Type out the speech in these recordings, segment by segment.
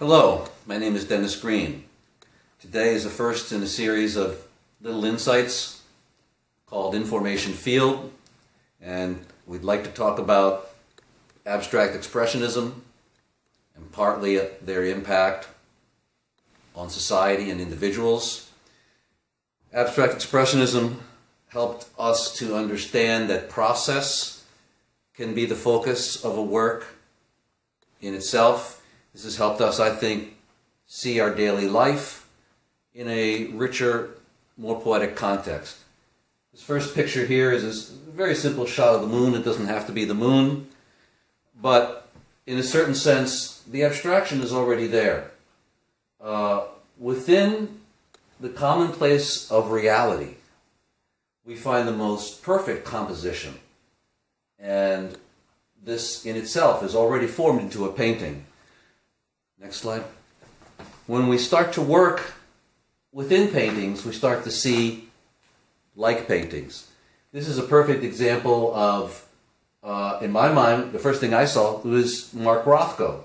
Hello, my name is Dennis Green. Today is the first in a series of little insights called Information Field, and we'd like to talk about abstract expressionism and partly their impact on society and individuals. Abstract expressionism helped us to understand that process can be the focus of a work in itself. This has helped us, I think, see our daily life in a richer, more poetic context. This first picture here is a very simple shot of the moon. It doesn't have to be the moon, but in a certain sense, the abstraction is already there. Within the commonplace of reality, we find the most perfect composition, and this in itself is already formed into a painting. Next slide. When we start to work within paintings, we start to see like paintings. This is a perfect example of, in my mind, the first thing I saw was Mark Rothko.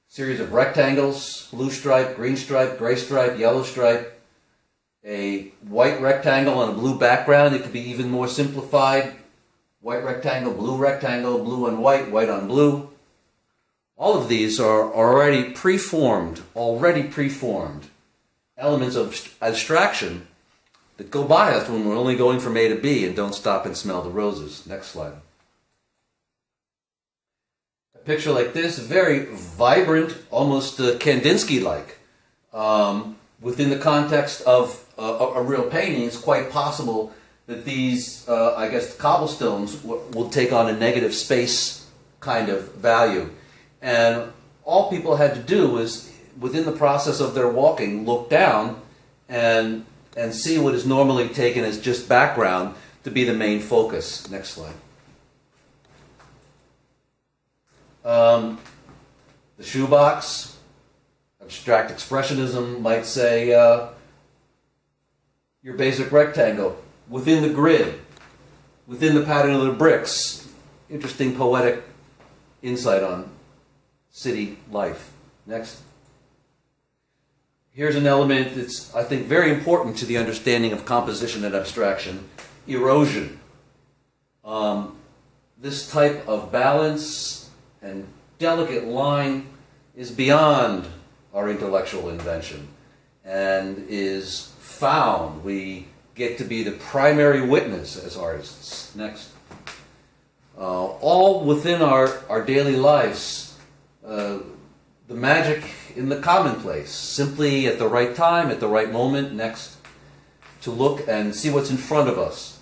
Series of rectangles, blue stripe, green stripe, gray stripe, yellow stripe, a white rectangle on a blue background. It could be even more simplified. White rectangle, blue on white, white on blue. All of these are already preformed elements of abstraction that go by us when we're only going from A to B and don't stop and smell the roses. Next slide. A picture like this, very vibrant, almost Kandinsky-like. Within the context of a real painting, it's quite possible that these, cobblestones will take on a negative space kind of value. And all people had to do was, within the process of their walking, look down and see what is normally taken as just background to be the main focus. Next slide. The shoebox, abstract expressionism might say your basic rectangle within the grid, within the pattern of the bricks. Interesting poetic insight on city life. Next. Here's an element that's, I think, very important to the understanding of composition and abstraction: erosion. This type of balance and delicate line is beyond our intellectual invention and is found. We get to be the primary witness as artists. Next. All within our daily lives, the magic in the commonplace, simply at the right time, at the right moment. Next. To look and see what's in front of us.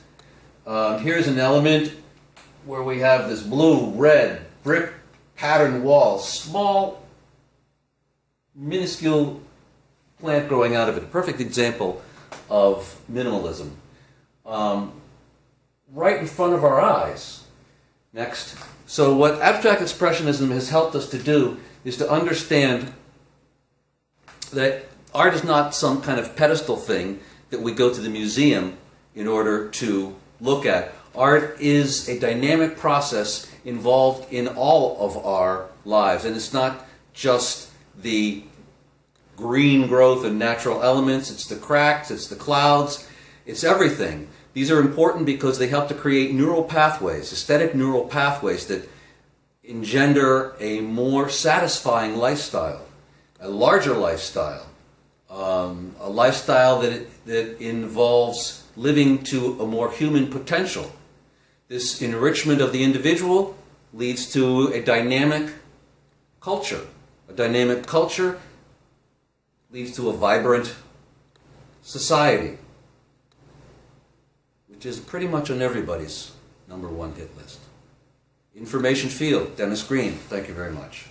Here's an element where we have this blue, red, brick patterned wall, small, minuscule plant growing out of it. Perfect example of minimalism. Right in front of our eyes. Next. So what abstract expressionism has helped us to do is to understand that art is not some kind of pedestal thing that we go to the museum in order to look at. Art is a dynamic process involved in all of our lives, and it's not just the green growth and natural elements, it's the cracks, it's the clouds, it's everything. These are important because they help to create neural pathways, aesthetic neural pathways that engender a more satisfying lifestyle, a larger lifestyle, a lifestyle that involves living to a more human potential. This enrichment of the individual leads to a dynamic culture. A dynamic culture leads to a vibrant society, which is pretty much on everybody's #1 hit list. Information Field, Dennis Green. Thank you very much.